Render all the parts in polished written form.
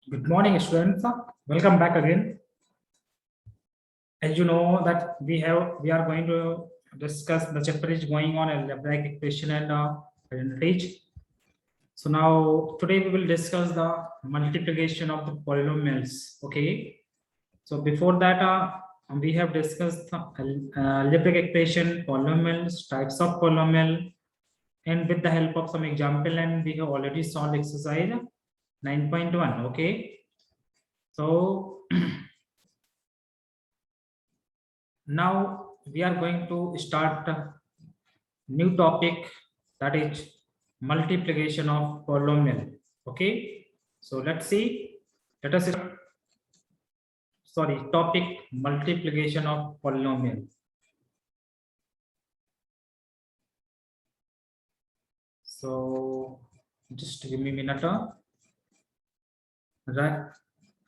Good morning, students. Welcome back again. As you know that we are going to discuss the chapter is going on algebraic equation and identities. So now today we will discuss the multiplication of the polynomials. Okay. So before that, we have discussed the algebraic equation, polynomials, types of polynomial, and with the help of some example, and we have already solved exercise 9.1. Okay. So now we are going to start a new topic, that is multiplication of polynomial. Okay, so let's see. Let us sorry topic multiplication of polynomial. So just give me a minute. Right,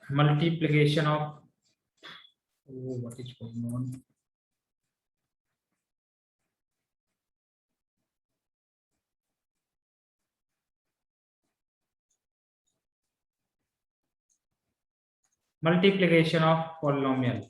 multiplication of what is going on? Multiplication of polynomial.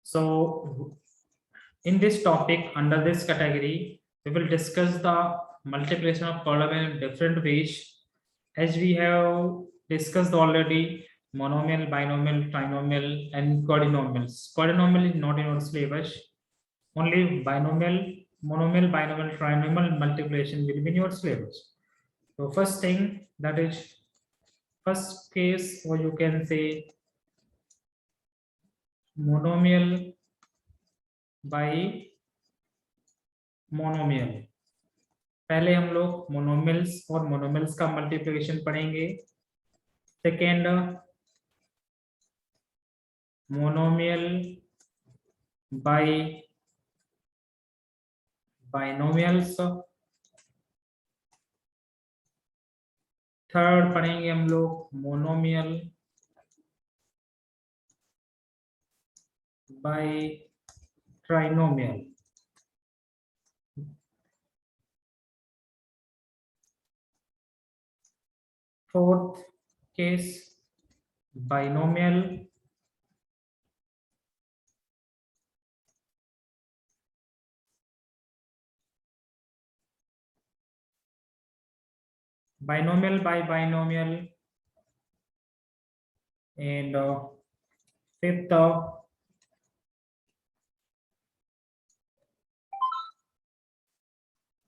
So in this topic, under this category, we will discuss the multiplication of polynomial in different ways. As we have discussed already, monomial, binomial, trinomial, and quadrinomials. Quadrinomial is not in our syllabus. Only binomial, monomial, binomial, trinomial multiplication will be in your syllabus. So first thing, that is first case, or you can say monomial by monomial. पहले हम लोग monomials और monomials का multiplication पढ़ेंगे. Second, monomial by binomials. Third पढ़ेंगे हम लोग monomial by trinomial. Fourth case, binomial by binomial. And fifth,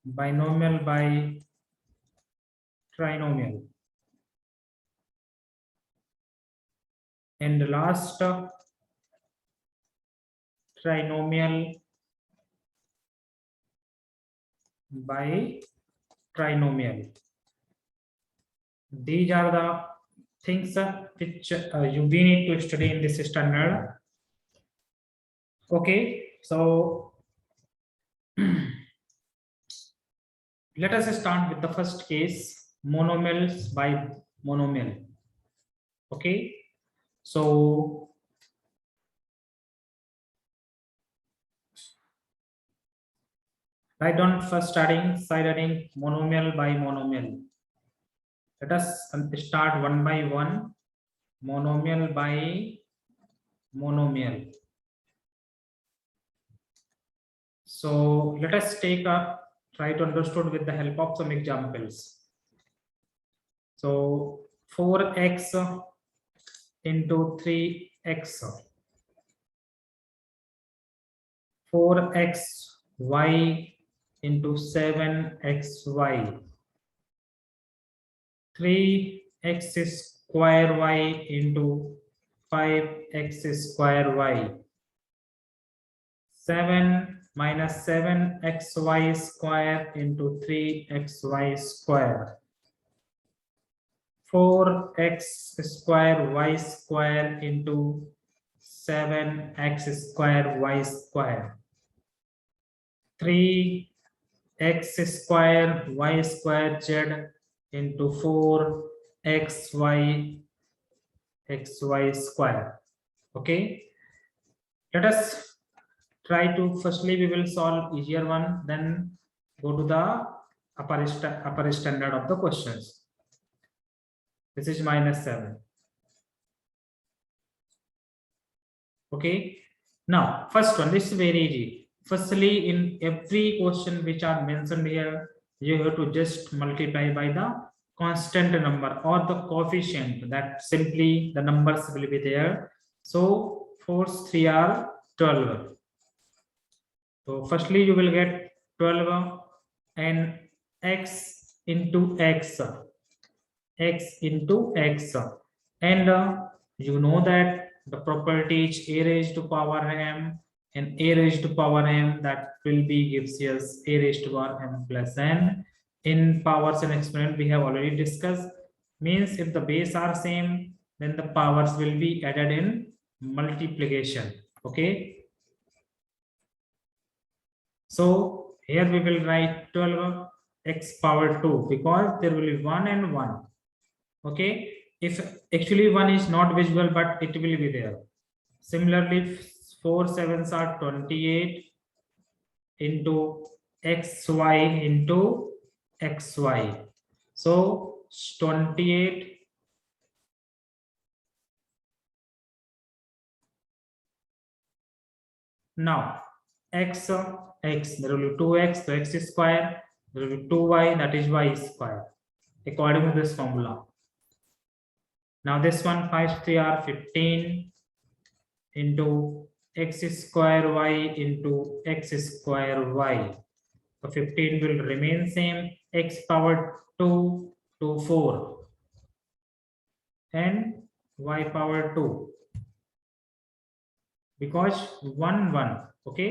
binomial by trinomial. And the last, trinomial by trinomial. These are the things which we need to study in this standard. Okay, so let us start with the first case, monomials by monomial. Okay, so write down first starting side heading monomial by monomial. Let us start one by one. Monomial by monomial. So let us take a try to understand with the help of some examples. So 4x into 3x, 4xy into 7xy, 3x square y into 5x square y, 7 minus 7xy square into 3xy square, 4x square y square into 7x square y square, 3 x square y square z into 4xy xy square. Okay, let us try to, firstly we will solve easier one, then go to the upper standard of the questions. This is -7. Okay, now first one, this is very easy. Firstly, in every question which are mentioned here, you have to just multiply by the constant number or the coefficient, that simply the numbers will be there. So 4 3 are 12. So firstly you will get 12 and x into x into x, and you know that the property is a raised to power m, and a raised to power m, that will be gives us a raised to power m plus n. In powers and exponent we have already discussed, means if the base are same, then the powers will be added in multiplication. Okay, so here we will write 12 x power 2, because there will be 1 and 1. Okay, if actually 1 is not visible, but it will be there. Similarly, 4 7s are 28 into xy into xy. So 28 now x there will be 2x, so x is square, there will be 2y, that is y square, according to this formula. Now this one 5 3 are 15 into x square y into x square y. So 15 will remain same, x power 2 to 4 and y power 2, because 1 1. Okay,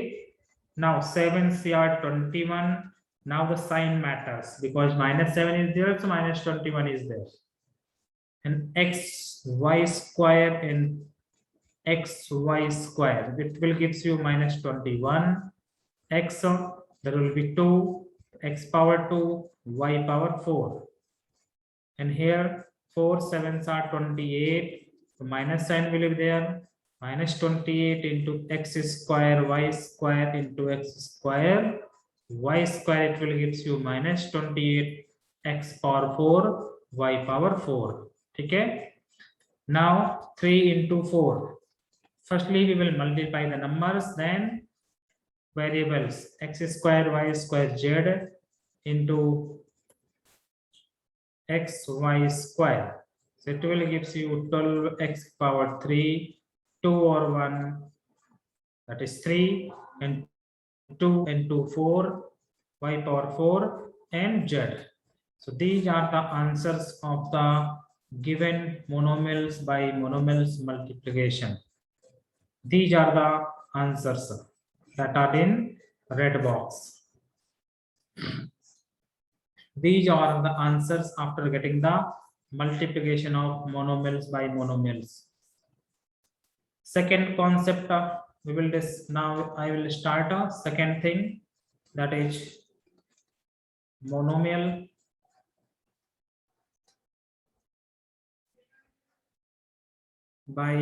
now 7 CR 21. Now the sign matters, because -7 is there, so -21 is there, and x y square and xy square, it will gives you -21. X, there will be 2, x power 2, y power 4, and here 4 7s are 28, so minus sign will be there, -28 into x square y square into x square y square, it will gives you -28 x power 4 y power 4. Okay, now 3 into 4. Firstly we will multiply the numbers, then variables x square y square z into x y square, so it will gives you 12x power 3, 2 or 1, that is 3, and 2 into 4, y power 4 and z. So these are the answers of the given monomials by monomials multiplication. These are the answers that are in red box. These are the answers after getting the multiplication of monomials by monomials. Second concept, we will now I will start a second thing, that is monomial by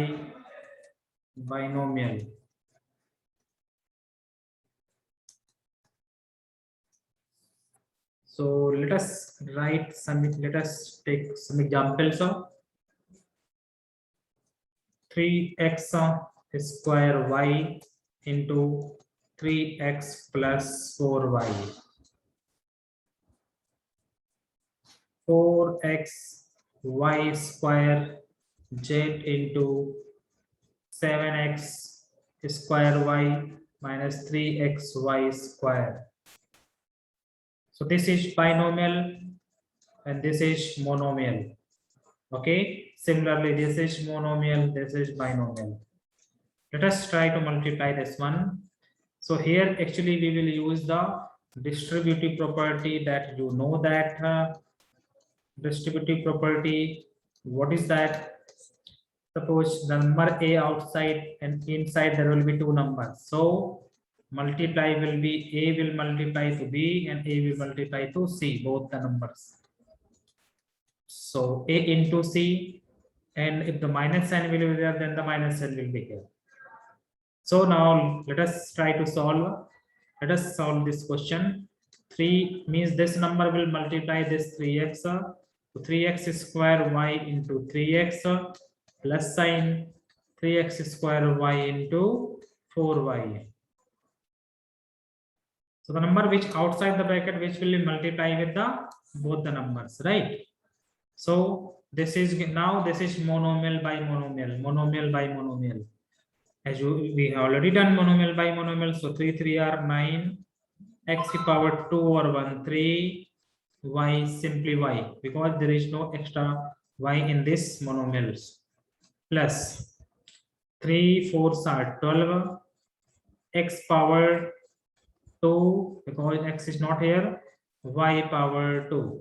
binomial. So let us write some, let us take some examples of 3x square y into 3x plus 4y, 4x y square z into 7x square y minus 3xy square. So this is binomial and this is monomial. Okay, similarly this is monomial, this is binomial. Let us try to multiply this one. So here actually we will use the distributive property, that you know that distributive property, what is that? Suppose the number a outside and inside there will be two numbers. So multiply will be A will multiply to B and A will multiply to C, both the numbers. So A into C, and if the minus sign will be there, then the minus sign will be here. So now let us try to solve. Let us solve this question. 3 means this number will multiply this 3x. So 3x square y into 3x plus sign 3x square y into 4y. So the number which outside the bracket, which will multiply with the both the numbers, right? So this is now this is monomial by monomial by monomial. As we have already done monomial by monomial, so 3 3 are 9, x to power 2 or 1 3, y simply y, because there is no extra y in this monomials, plus 3 4s are 12, x power 2, because x is not here, y power 2.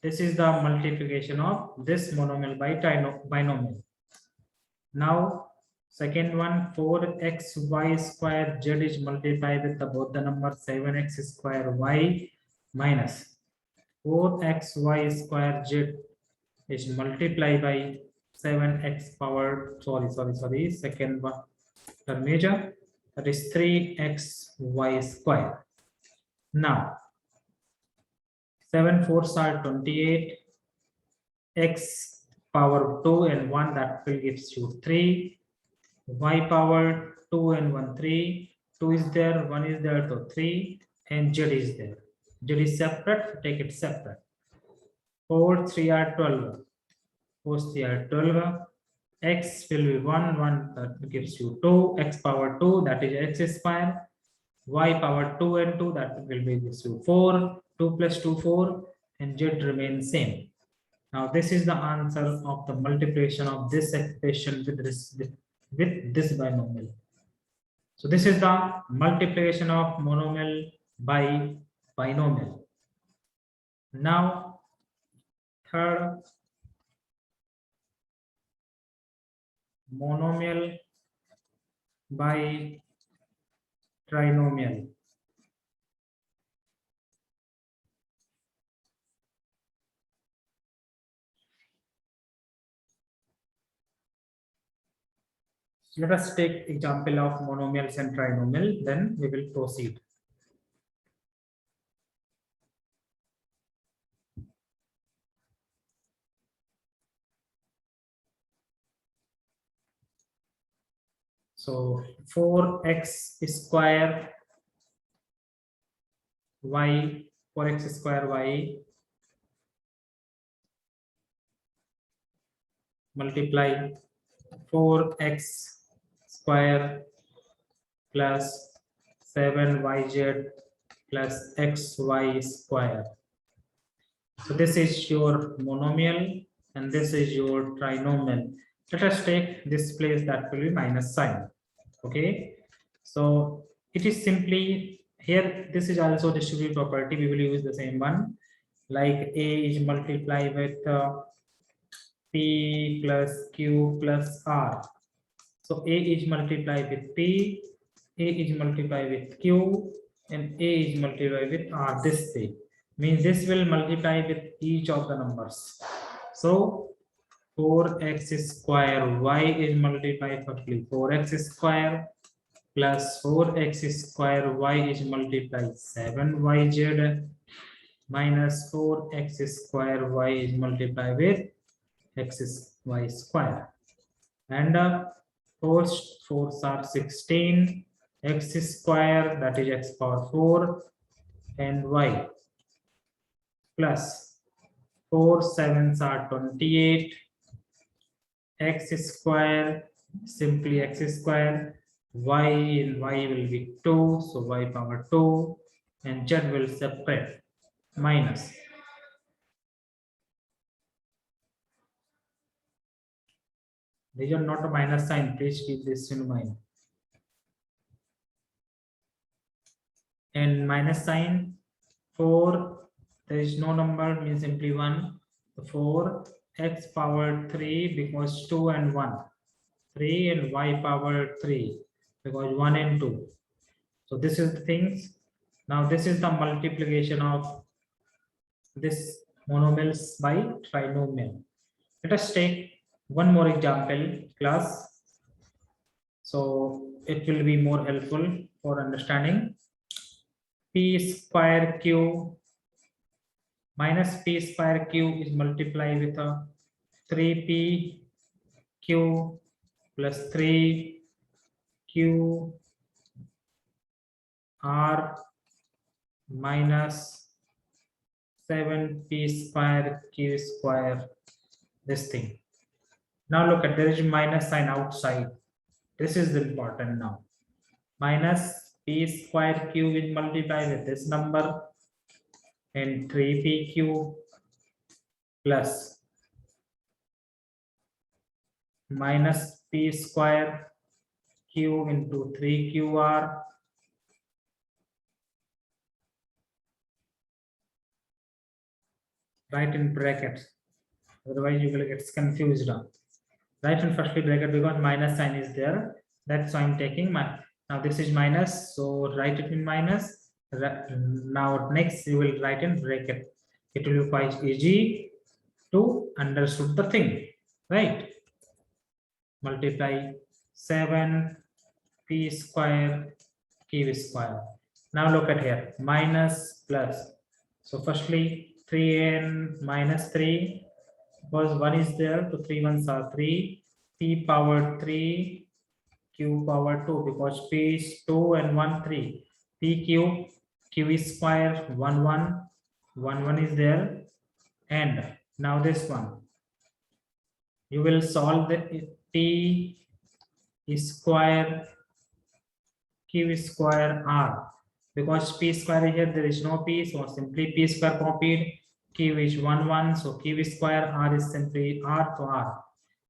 This is the multiplication of this monomial by binomial. Now second one, 4xy square z is multiplied with both the number 7x square y minus 4xy square z is multiplied by 7x power, second one term major, that is 3xy square. Now 7 4s are 28, x power 2 and 1, that will gives you 3, y power 2 and 1 3, 2 is there, 1 is there, so 3, and z is there. Z is separate, take it separate. 4 3 are 12, 4 3 are 12, x will be 1 1, that gives you 2, x power 2, that is x square, y power 2 and 2, that will be gives you 4, 2 plus 2 4, and z remains same. Now this is the answer of the multiplication of this expression with this binomial. So this is the multiplication of monomial by binomial. Now third, monomial by trinomial. Let us take example of monomials and trinomial, then we will proceed. So 4x square y, 4x square y multiply 4x square plus 7yz plus xy square. So this is your monomial and this is your trinomial. Let us take this place, that will be minus sign. Okay, so it is simply here, this is also distributive property, we will use the same one, like A is multiplied with P plus Q plus R. So A is multiplied with P, A is multiplied with Q, and A is multiplied with R. This way means this will multiply with each of the numbers. So 4x square y is multiplied firstly 4x square plus 4x square y is multiplied 7yz minus 4x square y is multiplied with xy square, and 4s are 16, x square, that is x power 4, and y plus 4 7s are 28, x square, simply x square, y and y will be 2, so y power 2, and z will separate minus. These are not a minus sign, please keep this in mind. And minus sign 4, there is no number, means simply 1. 4 x power 3 because 2 and 1, 3, and y power 3 because 1 and 2. So this is the things. Now this is the multiplication of this monomials by trinomial. Let us take one more example, class. So it will be more helpful for understanding. P square q minus p square q is multiplied with a 3p q plus 3q r minus 7p square q square, this thing. Now look at, there is minus sign outside. This is important now. Minus p square q will multiply with this number and 3pq plus minus p square q into 3qr right in brackets, otherwise you will get confused. Right in first bracket because minus sign is there, that's why I'm taking my, now this is minus, so write it in minus. Now next you will write in bracket. It will be quite easy to understood the thing, right? Multiply 7p square q square. Now look at here, minus plus. So firstly 3n minus 3, because 1 is there, so 3 ones are 3, p power 3, q power 2, because p is 2 and 1 3, pq q is square 1 1 1 1 is there, and now this one you will solve the p square q square r, because p square is here, there is no p, so simply p square copied, q is 1 1, so q square, r is simply r to r,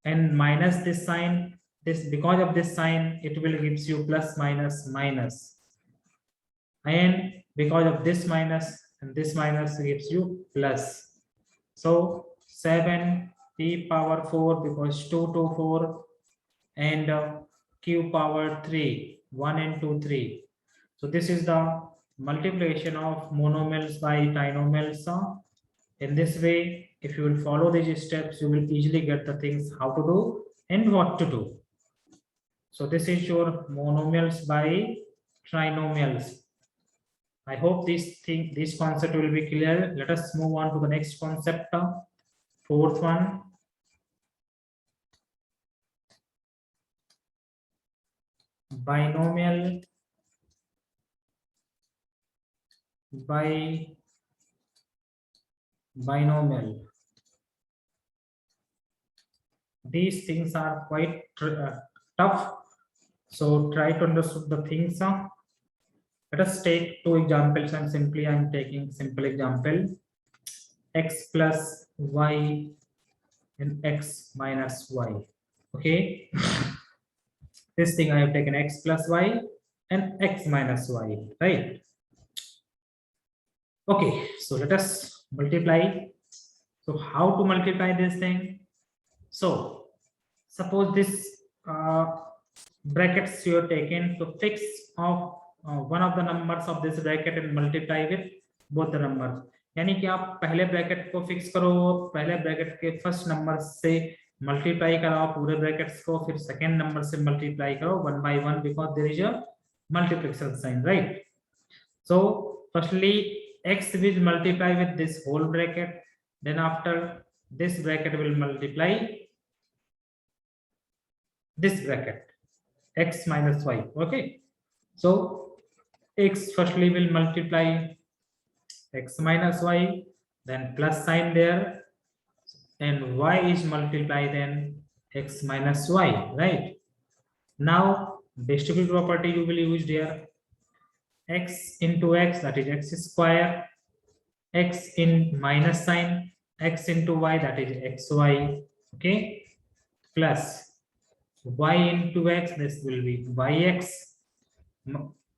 and minus this sign, this because of this sign it will gives you plus minus minus, and because of this minus and this minus gives you plus. So 7 p power 4 because 2 to 4, and q power 3 1 and 2 3. So this is the multiplication of monomials by trinomials. In this way, if you will follow these steps, you will easily get the things how to do and what to do. So this is your monomials by trinomials. I hope this concept will be clear. Let us move on to the next concept, fourth one. Binomial by binomial. These things are quite tough, so try to understand the things. Let us take two examples, and simply I am taking simple example, x plus y and x minus y. Okay, this thing I have taken x plus y and x minus y, right? Okay, so let us multiply. So how to multiply this thing? So suppose this brackets you are taken to fix of one of the numbers of this bracket and multiply with both the numbers. यानी कि आप पहले bracket को fix करो, पहले bracket के first number से multiply कराओ पूरे ब्रैकेट्स को, फिर सेकंड नंबर से मल्टीप्लाई करो one by one, because there is a multiplication sign, right? So firstly x will multiply with this whole bracket, then after this bracket will multiply this bracket, x minus y. Okay, so x firstly will multiply x minus y, then plus sign there, and y is multiplied then x minus y, right? Now distributive property you will use here, x into x, that is x square, x in minus sign, x into y, that is xy, okay, plus y into x, this will be yx,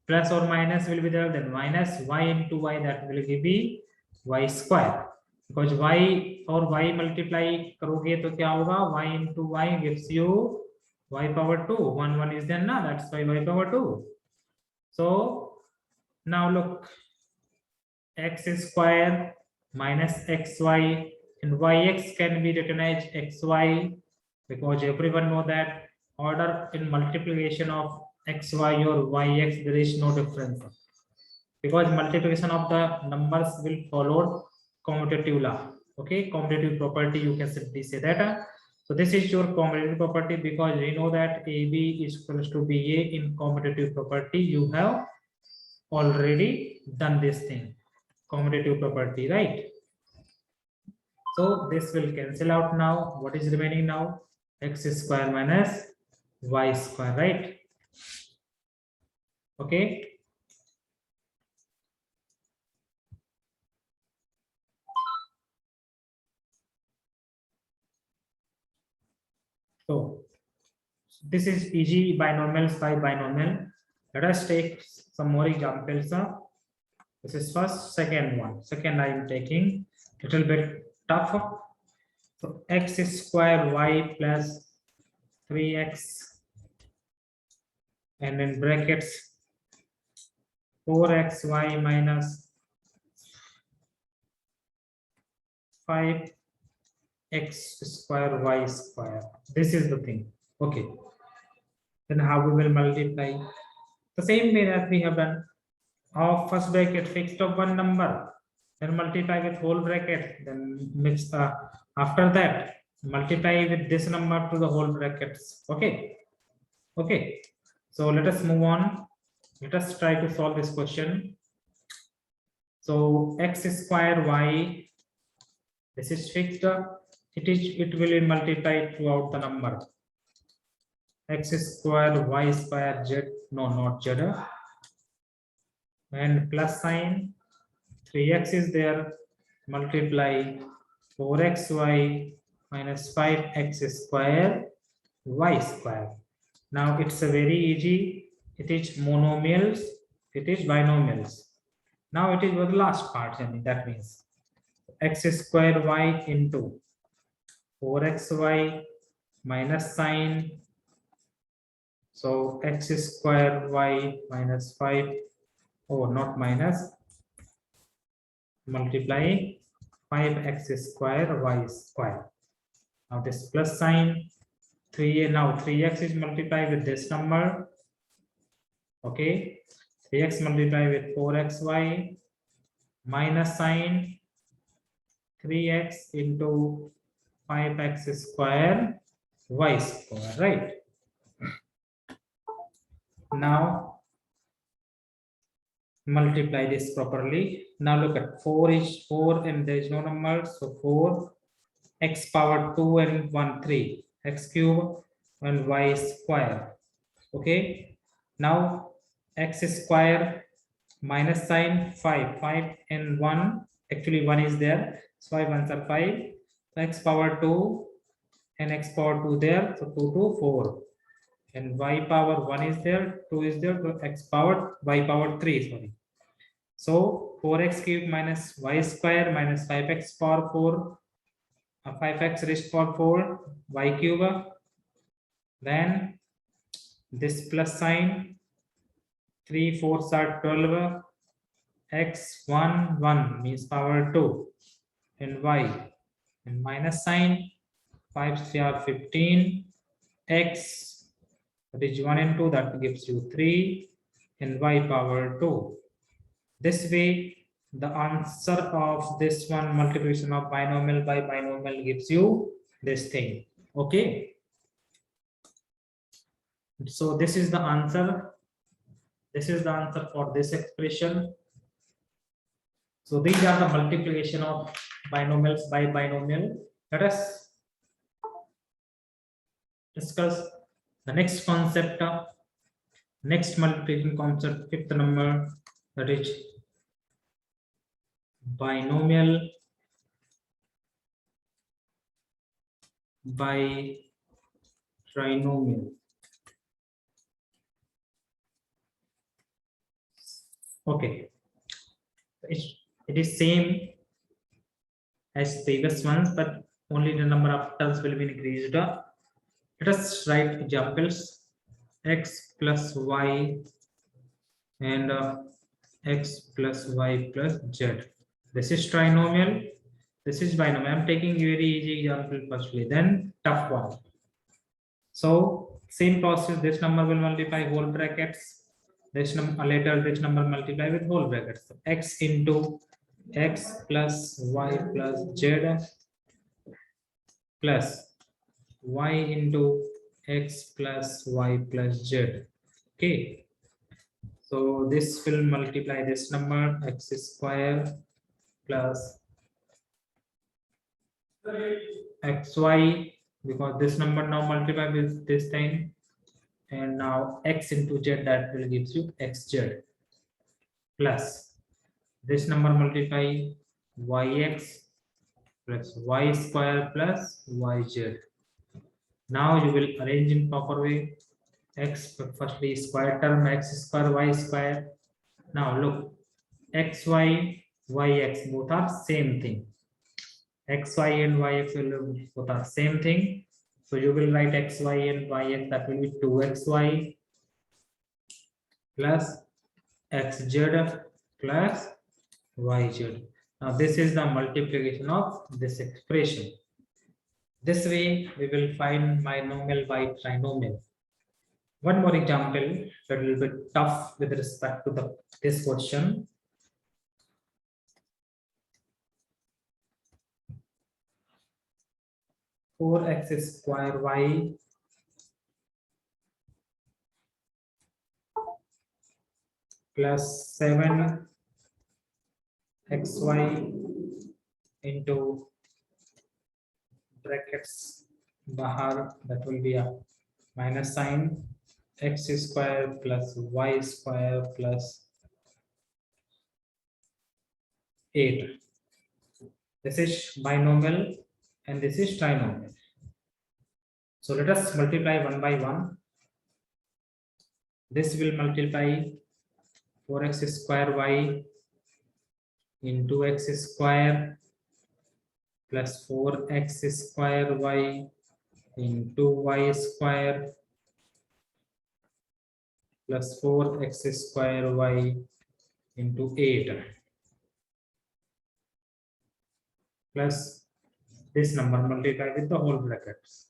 plus or minus will be there, then minus y into y, that will give be y square, because y और y multiply करोगे तो क्या होगा, y into y gives you y power 2, 1 1 is there ना, that's why y power 2. So Now look, x square minus xy and yx can be written as xy, because everyone know that order in multiplication of xy or yx there is no difference, because multiplication of the numbers will follow commutative law. Okay, commutative property, you can simply say that. So this is your commutative property, because we know that AB is equals to BA in commutative property. You have already done this thing, commutative property, right? So this will cancel out now. What is remaining now? X square minus y square, right? Okay. So this is easy binomials by binomial. Let us take some more examples. This is first, second one. Second I am taking little bit tough. So x square y plus 3x and in brackets 4xy minus 5x square y square. This is the thing. Okay. Then how we will multiply? The same way that we have done. Of first bracket fixed of one number, then multiply with whole bracket, then mix after that multiply with this number to the whole brackets. Okay. Okay. So let us move on. Let us try to solve this question. So x square y, this is fixed. It will be multiplied throughout the number. X square y square z, no, not z, and plus sign 3x is there, multiply 4xy minus 5x square y square. Now it's a very easy. It is monomials, it is binomials. Now it is the last part, that means x square y into 4xy minus sign. So x square y minus 5, oh, not minus, multiplying 5x square y square. Now this plus sign 3, now 3x is multiplied with this number. Okay, 3x multiplied with 4xy minus sign 3x into 5x square y square, right? Now multiply this properly. Now look at 4 is 4 and there is no number, so 4 x power 2 and 1 3 x cube and y square. Okay, now x square minus sign 5 and 1, actually 1 is there, so 5 ones are 5, so x power 2 and x power 2 there, so 2 to 4, and y power 1 is there, 2 is there, so x power y power 3, sorry. So 4x cube minus y square minus 5x power 4, 5x raised power 4 y cube, then this plus sign 3 4s are 12, x 1 1 means power 2, and y, and minus sign 5 3 are 15, x, that is 1 and 2, that gives you 3, and y power 2. This way the answer of this one, multiplication of binomial by binomial, gives you this thing. Okay, so this is the answer. This is the answer for this expression. So these are the multiplication of binomials by binomial. Let us discuss the next concept, next multiplication concept, fifth number, that is binomial by trinomial. Okay, it is same as previous ones, but only the number of terms will be increased. Let us write examples. X plus y and x plus y plus z. This is trinomial. This is binomial. I'm taking very easy example firstly, then tough one. So same process. This number will multiply whole brackets. This number later. This number multiply with whole brackets. So x into x plus y plus z plus y into x plus y plus z. Okay. So this will multiply this number x square plus xy, because this number now multiply with this time, and now x into z, that will gives you xz plus this number multiply yx plus y square plus yz. Now you will arrange in proper way. X firstly square term x square y square. Now look, xy yx both are same thing. Xy and yx will both are same thing. So you will write xy and yx, that will be 2xy plus xz plus yz. Now this is the multiplication of this expression. This way we will find binomial by trinomial. One more example that will be tough with respect to this question. Four x square y plus 7 xy into brackets bahar, that will be a minus sign, x square plus y square plus 8. This is binomial and this is trinomial. So let us multiply one by one. This will multiply 4x square y into x square plus 4x square y into y square plus 4x square y into 8 plus this number multiplied with the whole brackets.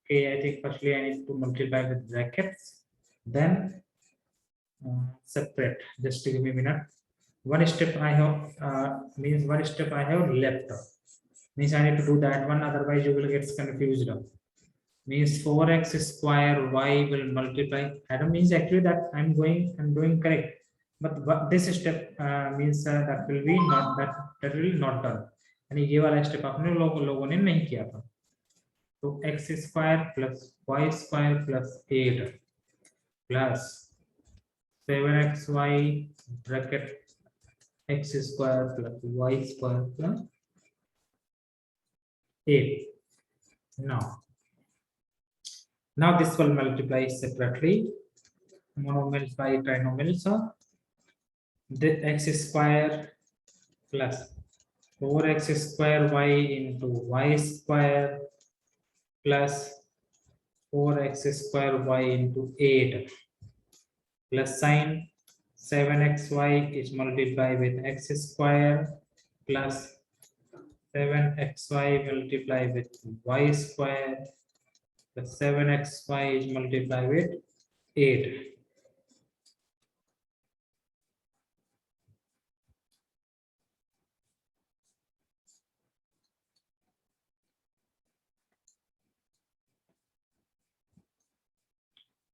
Okay, I think firstly I need to multiply with brackets, then separate. Just give me a minute. One step I have one step I have left. Means I need to do that one, otherwise you will get confused. Means 4x square y will multiply. I don't means actually that I'm doing correct, but this step means that will be not that will not done. And ये वाला step आपने लोगों ने नहीं किया था. So x square plus y square plus 8 plus 7xy bracket x square plus y square plus 8. Now this will multiply separately. Monomials by trinomials. The x square plus 4x square y into y square plus 4x square y into 8 plus sign 7xy is multiplied with x square plus 7xy multiplied with y square plus 7xy is multiplied with 8.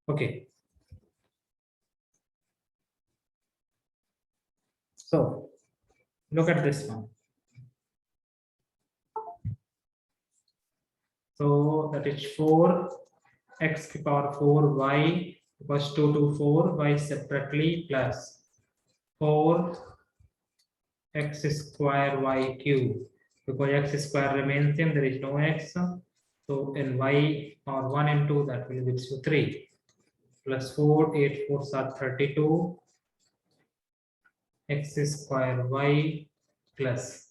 Okay. So look at this one. So that is 4x to the power 4 y equals 2 to 4 y separately plus 4 x square y cube, because x square remains same, there is no x. So in y power 1 and 2, that will give you 3 plus 4, 8 4s are 32 x square y plus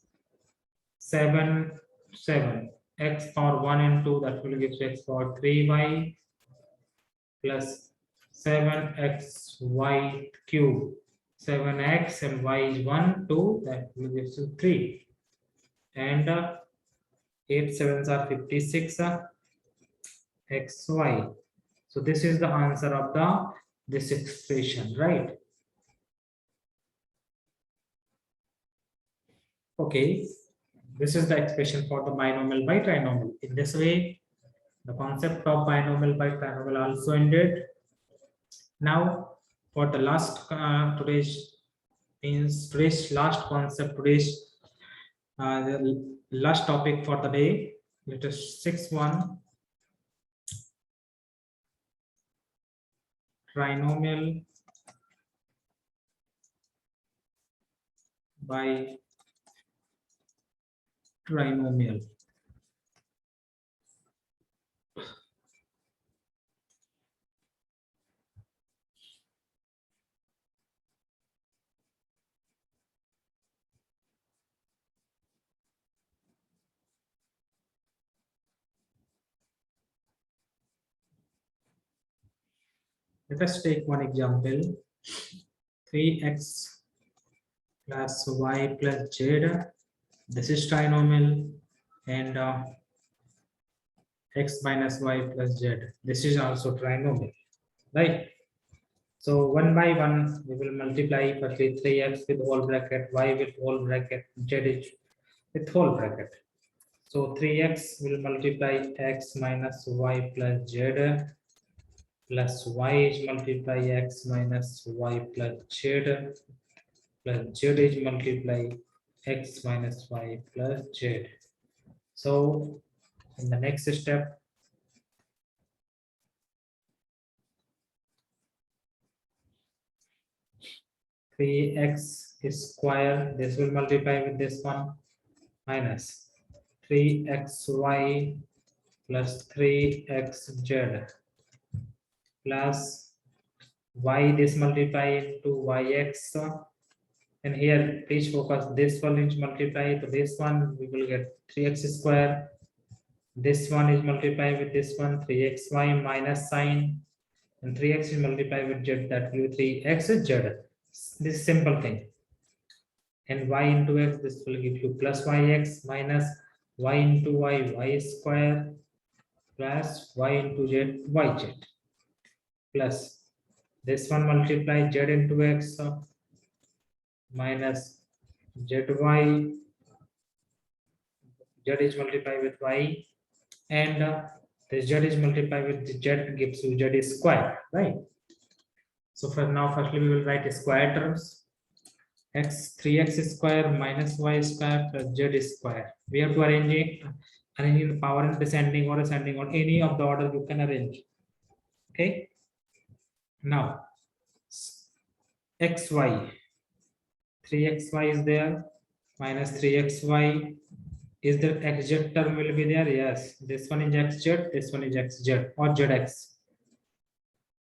7 x power 1 and 2, that will give you x power 3y plus 7xy cube. 7x and y is 1, 2, that will give you 3. And 8 sevens are 56 xy. So this is the answer of this expression, right? Okay, this is the expression for the binomial by trinomial. In this way, the concept of binomial by trinomial also ended. Now, for the last today's last concept, the last topic for the day, let us 6-1 trinomial by trinomial. Let us take one example. 3x plus y plus z. This is trinomial, and x minus y plus z. This is also trinomial, right? So one by one, we will multiply firstly 3x with whole bracket, y with whole bracket, z is with whole bracket. So 3x will multiply x minus y plus z, plus y is multiply x minus y plus z, plus z is multiply x minus y plus z. So in the next step, three x square, this will multiply with this one, minus 3xy plus 3xz plus y, this multiply into yx, and here please focus, this one is multiply to this one, we will get 3x square. This one is multiplied with this one, 3xy minus sign, and 3x is multiplied with z, that will be 3xz. This simple thing. And y into x, this will give you plus yx minus y into y square plus y into z, yz, plus this one multiply z into x minus zy, z is multiplied with y, and the z is multiplied with the z, gives you z square, right? So for now, firstly we will write square terms. 3x square minus y square plus z square. We have to arrange it, arranging the power in descending or ascending, or any of the order you can arrange. Okay. Now xy, 3xy is there, minus 3xy. Is the xz term will be there? Yes. This one is xz, this one is xz or zx.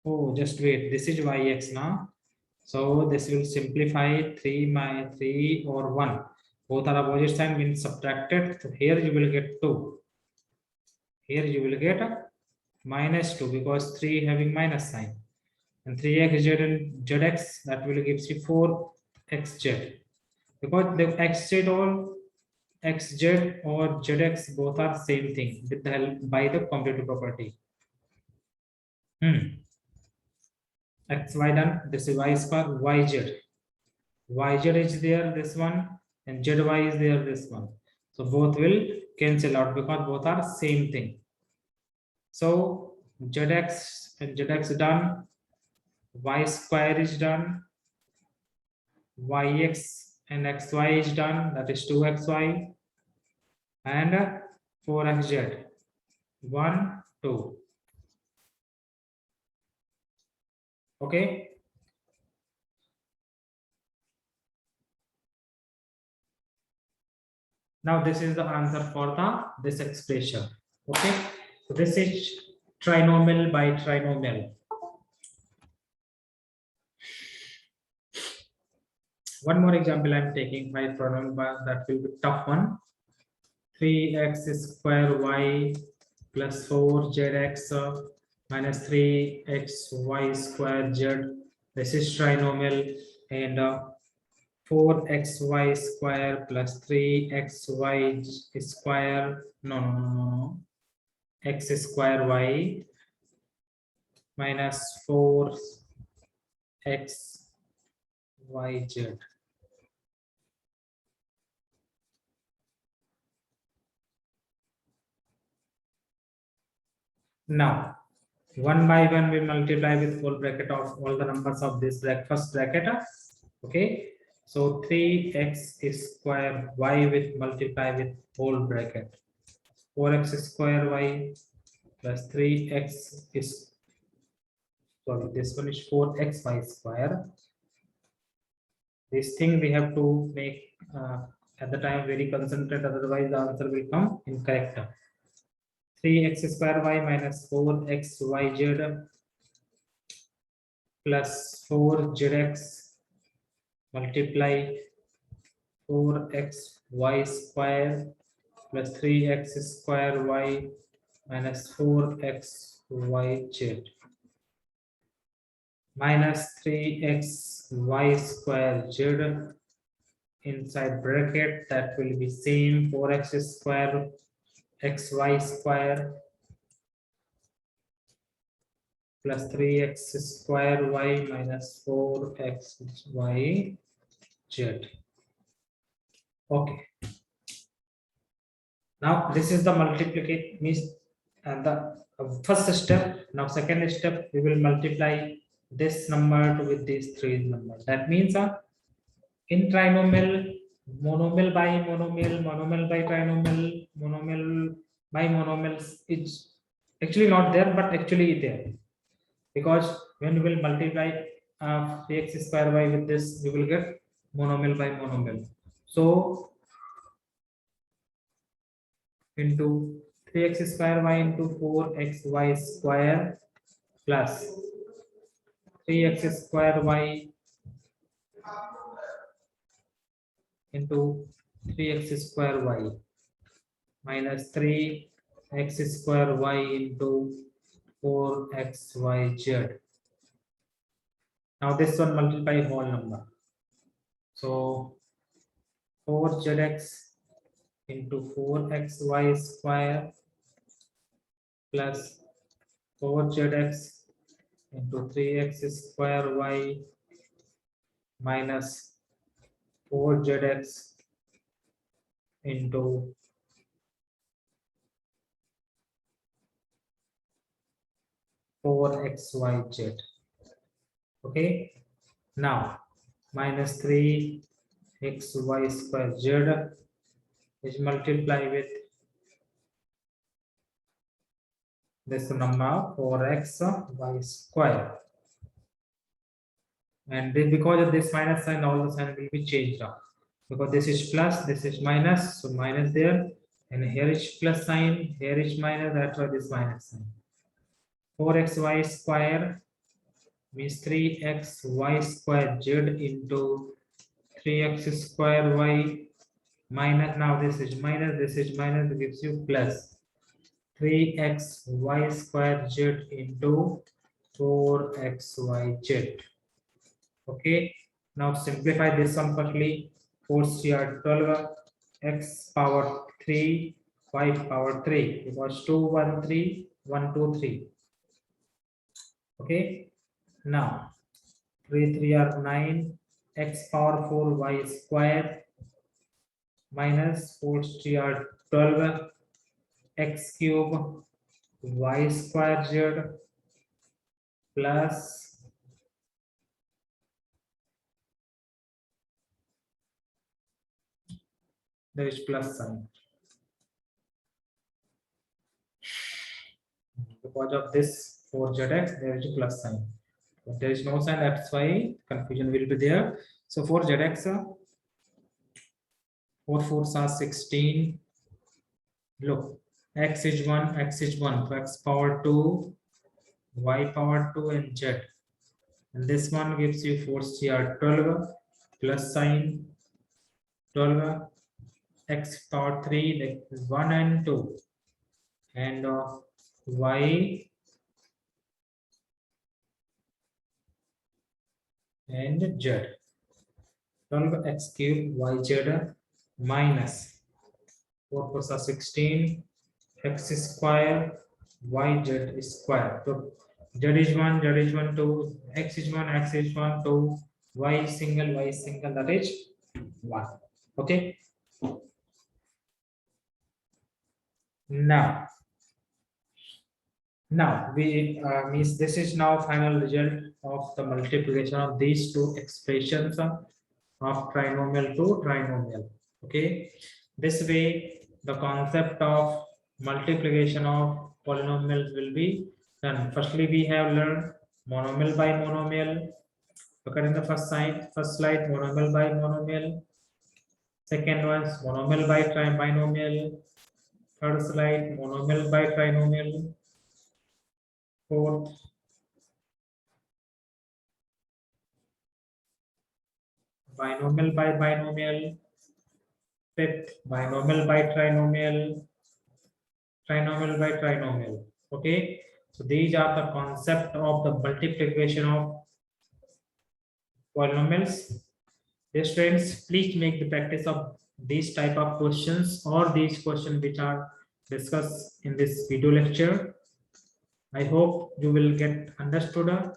Oh, just wait. This is yx now. So this will simplify 3 minus 3 or 1. Both are opposite sign when subtracted. So here you will get 2. Here you will get a minus 2 because 3 having minus sign. And 3xz and zx, that will give you 4xz. Because the xz or xz or zx both are same thing with the help by the commutative property. Xy done, this is y square, yz. Yz is there, this one, and zy is there, this one. So both will cancel out because both are same thing. So zx and zx done, y square is done, yx and xy is done, that is 2xy, and 4xz, 1, 2. Okay. Now this is the answer for this expression. Okay, so this is trinomial by trinomial. One more example I'm taking by trinomial, that will be tough one. 3x square y plus 4zx minus 3xy square z. This is trinomial, and 4xy square plus 3xy square, no, x square y minus 4xyz. Now, one by one we multiply with whole bracket of all the numbers of this first bracket. Okay, so 3x square y with multiply with whole bracket, 4x square y plus 3x is, sorry, this one is 4xy square. This thing we have to make at the time very concentrate, otherwise the answer will come incorrect. 3x square y minus 4xyz plus 4zx multiply 4xy square plus 3x square y minus 4xyz minus 3xy square z inside bracket, that will be same 4x square xy square plus 3x square y minus 4xy z. Okay. Now this is the multiplication means, and the first step. Now second step, we will multiply this number with these three numbers. That means in trinomial, monomial by monomial, monomial by trinomial, monomial by monomials, it's actually not there, but actually there, because when we will multiply 3x square y with this, we will get monomial by monomial. So into 3x square y into 4xy square plus 3x square y into 3x square y minus 3x square y into 4xyz. Now this one multiply whole number. So 4zx into 4xy square plus 4zx into 3x square y minus 4zx into 4xyz. Okay, now minus 3xy square z is multiply with this number 4xy square, and then because of this minus sign, all the sign will be changed now, because this is plus, this is minus, so minus there, and here is plus sign, here is minus, that's why this minus sign. 4xy square means 3xy square z into 3x square y minus, now this is minus, this is minus, gives you plus 3xy square z into 4xyz. Okay, now simplify this one firstly. 4 12 x power 3 y power 3 because 2 1 3 1 2 3. Okay, now 3 3 are 9 x power 4 y square minus 4 3 are 12 x cube y square z plus there is plus sign. Because of this 4zx, there is a plus sign. But there is no sign, that's why confusion will be there. So 4zx, 4 4s are 16. Look, x is 1, x is 1. So x power 2, y power 2, and z. And this one gives you 4 CR 12 plus sign 12 x power 3, that is 1 and 2. And y and z. 12x cube yz minus 4 plus 16 x square yz square. So z is 1, z is 1, 2, x is 1, x is 1, 2, y single, that is 1. Okay. Now we means this is now final result of the multiplication of these two expressions of trinomial to trinomial. Okay, this way the concept of multiplication of polynomials will be done. Firstly, we have learned monomial by monomial. Look at in the first slide, monomial by monomial. Second one is monomial by binomial. Third slide, monomial by trinomial. Fourth, binomial by binomial. Fifth, binomial by trinomial. Trinomial by trinomial. Okay, so these are the concept of the multiplication of polynomials. Dear students, please make the practice of these type of questions or these questions which are discussed in this video lecture. I hope you will get understood.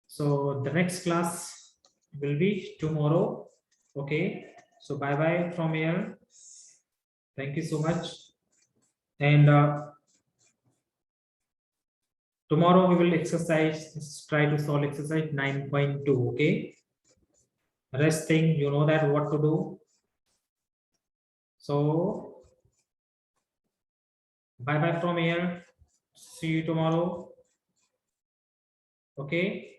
So the next class will be tomorrow. Okay, so bye bye from here. Thank you so much. And tomorrow we will try to solve exercise 9.2. Okay, rest thing you know that what to do. So bye bye from here. See you tomorrow. Okay.